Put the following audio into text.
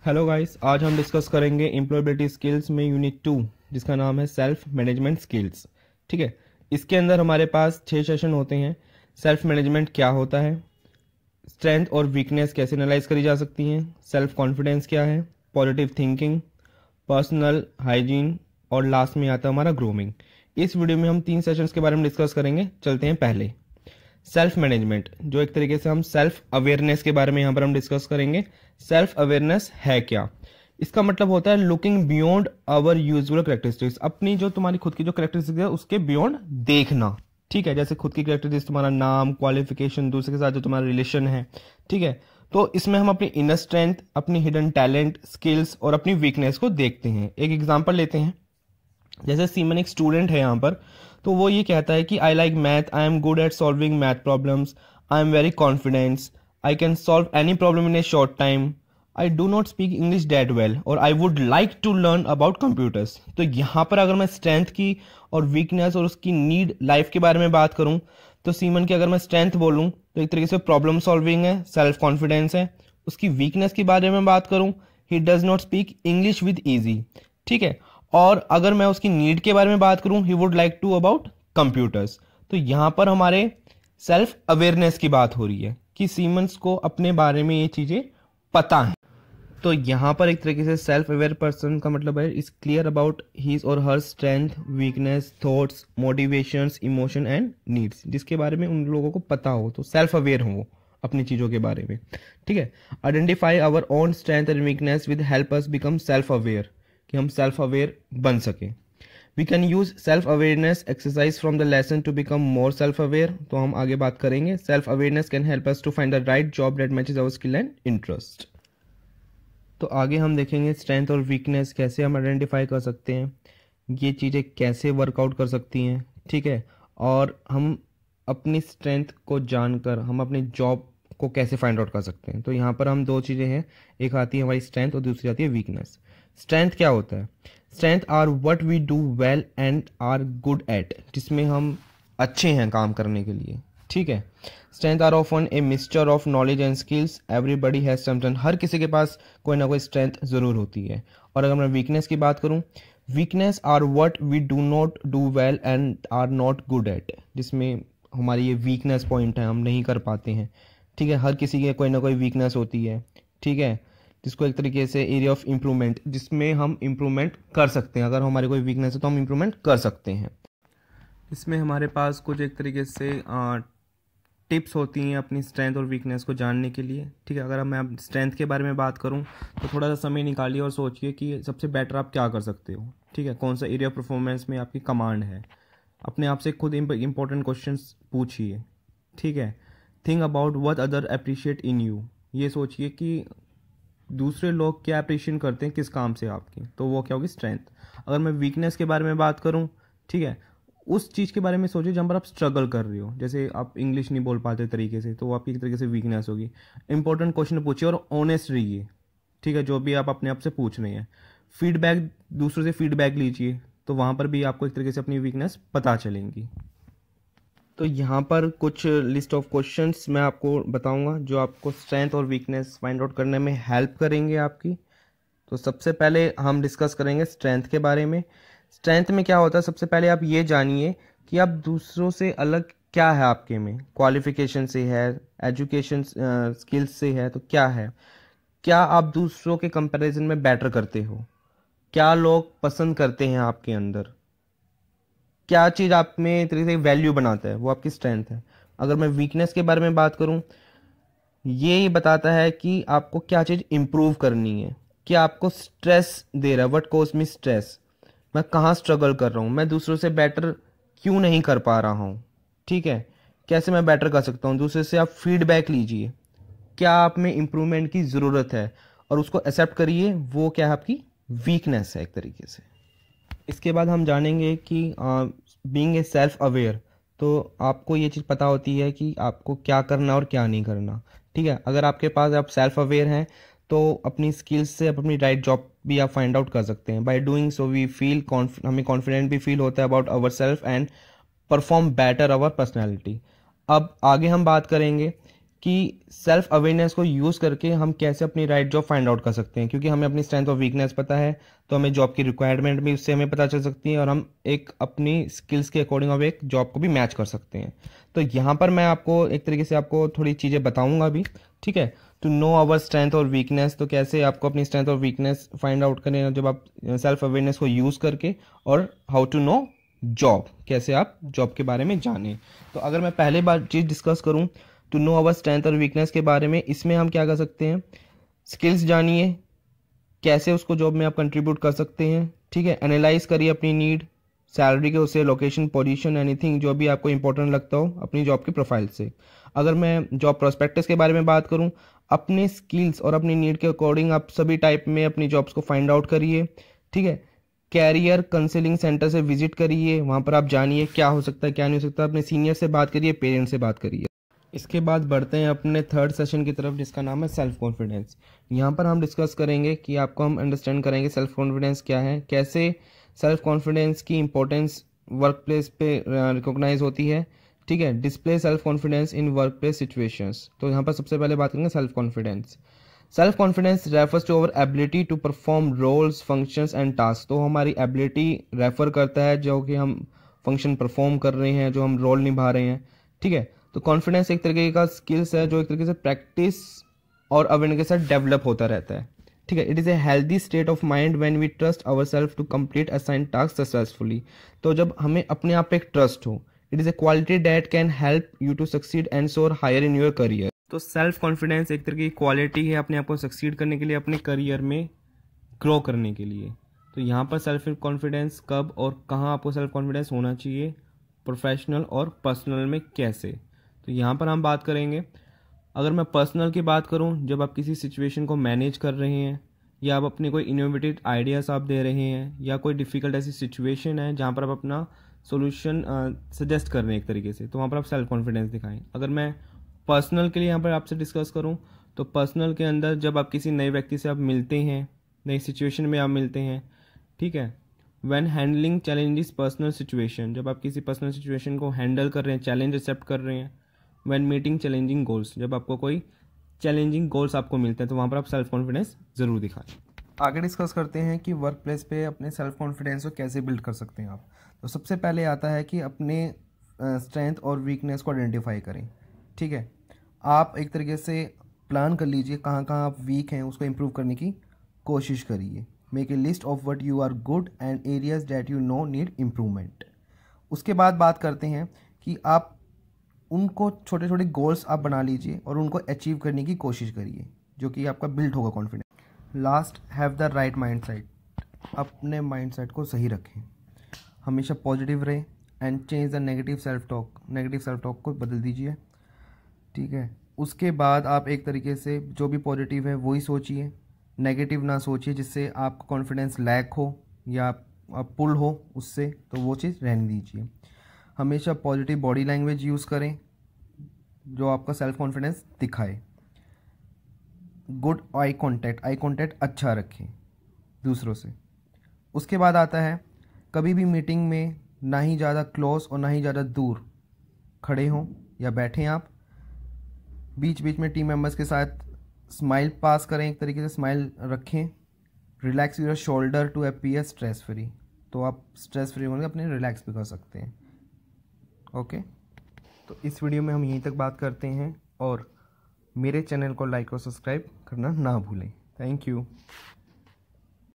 Hello guys, आज हम discuss करेंगे एम्प्लॉयबिलिटी स्किल्स में यूनिट 2 जिसका नाम है सेल्फ मैनेजमेंट स्किल्स। ठीक है, इसके अंदर हमारे पास 6 सेशन होते हैं। सेल्फ मैनेजमेंट क्या होता है, स्ट्रेंथ और वीकनेस कैसे एनालाइज करी जा सकती हैं, सेल्फ कॉन्फिडेंस क्या है, पॉजिटिव थिंकिंग, पर्सनल हाइजीन और लास्ट में आता है हमारा ग्रूमिंग। इस वीडियो में हम 3 सेशंस के बारे में डिस्कस करेंगे। चलते हैं पहले सेल्फ मैनेजमेंट, जो एक तरीके से हम सेल्फ अवेयरनेस के बारे में यहाँ पर हम डिस्कस करेंगे। सेल्फ अवेयरनेस है क्या? इसका मतलब होता है looking beyond our usual characteristics, अपनी जो तुम्हारी खुद की जो कैरेक्टरिस्टिक्स है उसके बियॉन्ड देखना। ठीक है, जैसे खुद की कैरेक्टरिस्टिक्स तुम्हारा नाम, क्वालिफिकेशन, दूसरे के साथ जो तुम्हारा रिलेशन है। ठीक है, तो इसमें हम अपनी इनर स्ट्रेंथ, अपनी हिडन टैलेंट, स्किल्स और अपनी वीकनेस को देखते हैं। एक एग्जाम्पल लेते हैं, जैसे सीमन एक स्टूडेंट है यहाँ पर, तो वो ये कहता है कि I like math, I am good at solving math problems, I am very confidence, I can solve any problem in a short time, I do not speak English that well और I would like to learn about computers. तो यहाँ पर अगर मैं strength की और weakness और उसकी नीड लाइफ के बारे में बात करूँ, तो सीमन की अगर मैं स्ट्रेंथ बोलूँ तो एक तरीके से प्रॉब्लम सॉल्विंग है, सेल्फ कॉन्फिडेंस है। उसकी वीकनेस के बारे में बात करूँ, he does not speak English with easy. ठीक है, और अगर मैं उसकी नीड के बारे में बात करूं, he would like to about computers. तो यहां पर हमारे सेल्फ अवेयरनेस की बात हो रही है कि सीमंस को अपने बारे में ये चीजें पता है। तो यहां पर एक तरीके से सेल्फ अवेयर पर्सन का मतलब है इज क्लियर अबाउट हिज और her strength, weakness, thoughts, motivations, emotion and needs, जिसके बारे में उन लोगों को पता हो, तो सेल्फ अवेयर हो वो अपनी चीजों के बारे में। ठीक है, identify our own strength and weakness with help us become self aware, कि हम सेल्फ अवेयर बन सके। We can use self awareness exercise from the lesson to become more self aware, तो हम आगे बात करेंगे। Self awareness can help us to find the right job that matches our skill and interest. तो आगे हम देखेंगे स्ट्रेंथ और वीकनेस कैसे हम आइडेंटिफाई कर सकते हैं, ये चीज़ें कैसे वर्कआउट कर सकती हैं। ठीक है, और हम अपनी स्ट्रेंथ को जानकर हम अपनी जॉब को कैसे फाइंड आउट कर सकते हैं। तो यहाँ पर हम 2 चीज़ें हैं, एक आती है हमारी स्ट्रेंथ और दूसरी आती है वीकनेस। स्ट्रेंथ क्या होता है? Strength are what we do well and are good at, जिसमें हम अच्छे हैं काम करने के लिए। ठीक है, strength are often a mixture of knowledge and skills, everybody has something, हर किसी के पास कोई ना कोई स्ट्रेंथ जरूर होती है। और अगर मैं वीकनेस की बात करूं, weakness are what we do not do well and are not good at, जिसमें हमारी ये वीकनेस पॉइंट है, हम नहीं कर पाते हैं। ठीक है, हर किसी के कोई ना कोई वीकनेस होती है। ठीक है, जिसको एक तरीके से एरिया ऑफ इम्प्रूवमेंट, जिसमें हम इम्प्रूवमेंट कर सकते हैं। अगर हमारी कोई वीकनेस है तो हम इम्प्रूवमेंट कर सकते हैं। इसमें हमारे पास कुछ एक तरीके से टिप्स होती हैं अपनी स्ट्रेंथ और वीकनेस को जानने के लिए। ठीक है, अगर मैं स्ट्रेंथ के बारे में बात करूं तो थोड़ा सा समय निकालिए और सोचिए कि सबसे बेटर आप क्या कर सकते हो। ठीक है, कौन सा एरिया ऑफ परफॉर्मेंस में आपकी कमांड है। अपने आप से खुद इंपॉर्टेंट क्वेश्चंस पूछिए। ठीक है, think about what other appreciate in you, ये सोचिए कि दूसरे लोग क्या अप्रिशिएट करते हैं किस काम से आपकी, तो वो क्या होगी स्ट्रेंथ। अगर मैं वीकनेस के बारे में बात करूं, ठीक है, उस चीज़ के बारे में सोचिए जहाँ पर आप स्ट्रगल कर रहे हो, जैसे आप इंग्लिश नहीं बोल पाते तरीके से, तो वो आपकी एक तरीके से वीकनेस होगी। इंपॉर्टेंट क्वेश्चन पूछिए और ऑनेस्ट रहिए। ठीक है, जो भी आप अपने आप से पूछ रहे हैं, फीडबैक, दूसरों से फीडबैक लीजिए, तो वहाँ पर भी आपको एक तरीके से अपनी वीकनेस पता चलेंगी। तो यहाँ पर कुछ लिस्ट ऑफ क्वेश्चंस मैं आपको बताऊंगा जो आपको स्ट्रेंथ और वीकनेस फाइंड आउट करने में हेल्प करेंगे आपकी। तो सबसे पहले हम डिस्कस करेंगे स्ट्रेंथ के बारे में। स्ट्रेंथ में क्या होता है, सबसे पहले आप ये जानिए कि आप दूसरों से अलग क्या है आपके में, क्वालिफिकेशन से है, एजुकेशन स्किल्स से है, तो क्या है, क्या आप दूसरों के कंपैरिजन में बेटर करते हो, क्या लोग पसंद करते हैं आपके अंदर, क्या चीज़ आप में एक तरीके से वैल्यू बनाता है, वो आपकी स्ट्रेंथ है। अगर मैं वीकनेस के बारे में बात करूं, ये बताता है कि आपको क्या चीज़ इंप्रूव करनी है, क्या आपको स्ट्रेस दे रहा है, व्हाट कॉज मी स्ट्रेस, मैं कहाँ स्ट्रगल कर रहा हूँ, मैं दूसरों से बेटर क्यों नहीं कर पा रहा हूँ। ठीक है, कैसे मैं बेटर कर सकता हूँ, दूसरे से आप फीडबैक लीजिए, क्या आप में इम्प्रूवमेंट की ज़रूरत है और उसको एक्सेप्ट करिए, वो क्या है आपकी वीकनेस है एक तरीके से। इसके बाद हम जानेंगे कि बीइंग ए सेल्फ अवेयर, तो आपको ये चीज़ पता होती है कि आपको क्या करना और क्या नहीं करना। ठीक है, अगर आपके पास आप सेल्फ अवेयर हैं तो अपनी स्किल्स से आप अपनी राइट जॉब भी आप फाइंड आउट कर सकते हैं। By doing so we feel हमें कॉन्फिडेंट भी फील होता है about our self and perform better our personality. अब आगे हम बात करेंगे कि सेल्फ अवेयरनेस को यूज़ करके हम कैसे अपनी राइट जॉब फाइंड आउट कर सकते हैं, क्योंकि हमें अपनी स्ट्रेंथ और वीकनेस पता है तो हमें जॉब की रिक्वायरमेंट भी उससे हमें पता चल सकती है और हम एक अपनी स्किल्स के अकॉर्डिंग अब एक जॉब को भी मैच कर सकते हैं। तो यहाँ पर मैं आपको एक तरीके से आपको थोड़ी चीज़ें बताऊँगा भी, ठीक है। टू नो आवर स्ट्रेंथ और वीकनेस, तो कैसे आपको अपनी स्ट्रेंथ और वीकनेस फाइंड आउट करें जब आप सेल्फ अवेयरनेस को यूज़ करके, और हाउ टू नो जॉब, कैसे आप जॉब के बारे में जानें। तो अगर मैं पहले बार चीज़ डिस्कस करूं टू नो आवर स्ट्रेंथ और वीकनेस के बारे में, इसमें हम क्या कर सकते हैं, स्किल्स जानिए, कैसे उसको जॉब में आप कंट्रीब्यूट कर सकते हैं, ठीक है। एनालाइज करिए अपनी नीड, सैलरी के उससे, लोकेशन, पोजीशन, एनीथिंग जो भी आपको इंपॉर्टेंट लगता हो अपनी जॉब के प्रोफाइल से। अगर मैं जॉब प्रोस्पेक्टस के बारे में बात करूं, अपने स्किल्स और अपनी नीड के अकॉर्डिंग आप सभी टाइप में अपनी जॉब्स को फाइंड आउट करिए, ठीक है। कैरियर काउंसलिंग सेंटर से विजिट करिए, वहाँ पर आप जानिए क्या हो सकता है क्या नहीं हो सकता, अपने सीनियर से बात करिए, पेरेंट्स से बात करिए। इसके बाद बढ़ते हैं अपने थर्ड सेशन की तरफ जिसका नाम है सेल्फ कॉन्फिडेंस। यहाँ पर हम डिस्कस करेंगे कि आपको हम अंडरस्टैंड करेंगे सेल्फ कॉन्फिडेंस क्या है, कैसे सेल्फ कॉन्फिडेंस की इंपॉर्टेंस वर्क प्लेस पे रिकॉग्नाइज होती है, ठीक है। Display self confidence in work place situations, तो यहाँ पर सबसे पहले बात करेंगे self confidence. Self confidence refers to our ability to perform roles, functions and task, तो हमारी एबिलिटी रेफर करता है जो कि हम फंक्शन परफॉर्म कर रहे हैं, जो हम रोल निभा रहे हैं, ठीक है। तो कॉन्फिडेंस एक तरीके का स्किल्स है जो एक तरीके से प्रैक्टिस और अवेयरनेस के साथ डेवलप होता रहता है, ठीक है। It is a healthy state of mind when we trust our self to complete assign task successfully, तो जब हमें अपने आप पे एक ट्रस्ट हो, it is a quality that can help you to succeed and soar higher in your career. तो self confidence एक तरह की क्वालिटी है अपने आप को सक्सीड करने के लिए, अपने करियर में ग्रो करने के लिए। तो यहाँ पर सेल्फ कॉन्फिडेंस कब और कहाँ आपको सेल्फ कॉन्फिडेंस होना चाहिए, प्रोफेशनल और पर्सनल में कैसे, तो यहाँ पर हम बात करेंगे। अगर मैं पर्सनल की बात करूँ, जब आप किसी सिचुएशन को मैनेज कर रहे हैं या आप अपने कोई इनोवेटिव आइडियाज़ आप दे रहे हैं या कोई डिफ़िकल्ट ऐसी सिचुएशन है जहाँ पर आप अपना सोल्यूशन सजेस्ट कर रहे हैं एक तरीके से, तो वहाँ पर आप सेल्फ कॉन्फिडेंस दिखाएं। अगर मैं पर्सनल के लिए यहाँ पर आपसे डिस्कस करूँ, तो पर्सनल के अंदर जब आप किसी नए व्यक्ति से आप मिलते हैं, नई सिचुएशन में आप मिलते हैं, ठीक है। When handling challenges personal situation, जब आप किसी पर्सनल सिचुएशन को हैंडल कर रहे हैं, चैलेंज एक्सेप्ट कर रहे हैं। व्हेन मीटिंग चैलेंजिंग गोल्स, जब आपको कोई चैलेंजिंग गोल्स आपको मिलते हैं, तो वहाँ पर आप सेल्फ कॉन्फिडेंस ज़रूर दिखाएं। आगे डिस्कस करते हैं कि वर्क प्लेस पे अपने सेल्फ कॉन्फिडेंस को कैसे बिल्ड कर सकते हैं आप। तो सबसे पहले आता है कि अपने स्ट्रेंथ और वीकनेस को आइडेंटिफाई करें, ठीक है। आप एक तरीके से प्लान कर लीजिए कहाँ कहाँ आप वीक हैं, उसको इम्प्रूव करने की कोशिश करिए। Make a list of what you are good and areas that you know need improvement. उसके बाद बात करते हैं कि आप उनको छोटे छोटे गोल्स आप बना लीजिए और उनको अचीव करने की कोशिश करिए, जो कि आपका बिल्ड होगा confidence. Last, have the right mind set, अपने माइंड सेट को सही रखें, हमेशा पॉजिटिव रहे and change the negative self talk को बदल दीजिए, ठीक है। उसके बाद आप एक तरीके से जो भी पॉजिटिव है वही सोचिए, नेगेटिव ना सोचिए जिससे आपका कॉन्फिडेंस लैक हो या आप पुल हो उससे, तो वो चीज़ रहने दीजिए। हमेशा पॉजिटिव बॉडी लैंग्वेज यूज़ करें जो आपका सेल्फ कॉन्फिडेंस दिखाए। गुड आई कांटेक्ट अच्छा रखें दूसरों से। उसके बाद आता है कभी भी मीटिंग में ना ही ज़्यादा क्लोज और ना ही ज़्यादा दूर खड़े हों या बैठें आप। बीच बीच में टीम मेंबर्स के साथ स्माइल पास करें, एक तरीके से स्माइल रखें। Relax your shoulder to appear stress free, तो आप स्ट्रेस फ्री होंगे अपने रिलैक्स भी कर सकते हैं, ओके। तो इस वीडियो में हम यहीं तक बात करते हैं और मेरे चैनल को लाइक और सब्सक्राइब करना ना भूलें। Thank you.